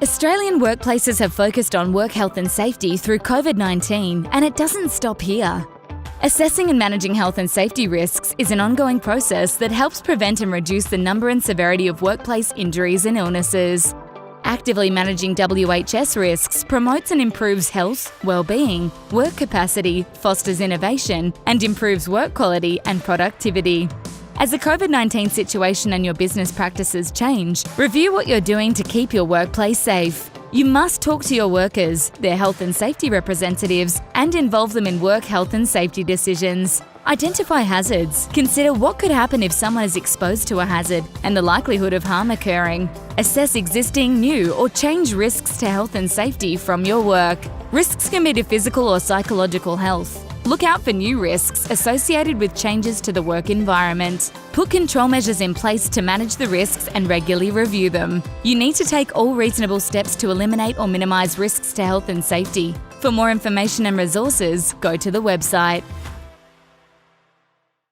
Australian workplaces have focused on work health and safety through COVID-19, and it doesn't stop here. Assessing and managing health and safety risks is an ongoing process that helps prevent and reduce the number and severity of workplace injuries and illnesses. Actively managing WHS risks promotes and improves health, well-being, work capacity, fosters innovation, and improves work quality and productivity. As the COVID-19 situation and your business practices change, review what you're doing to keep your workplace safe. You must talk to your workers, their health and safety representatives, and involve them in work health and safety decisions. Identify hazards. Consider what could happen if someone is exposed to a hazard and the likelihood of harm occurring. Assess existing, new, or change risks to health and safety from your work. Risks can be to physical or psychological health. Look out for new risks associated with changes to the work environment. Put control measures in place to manage the risks and regularly review them. You need to take all reasonable steps to eliminate or minimise risks to health and safety. For more information and resources, go to the website.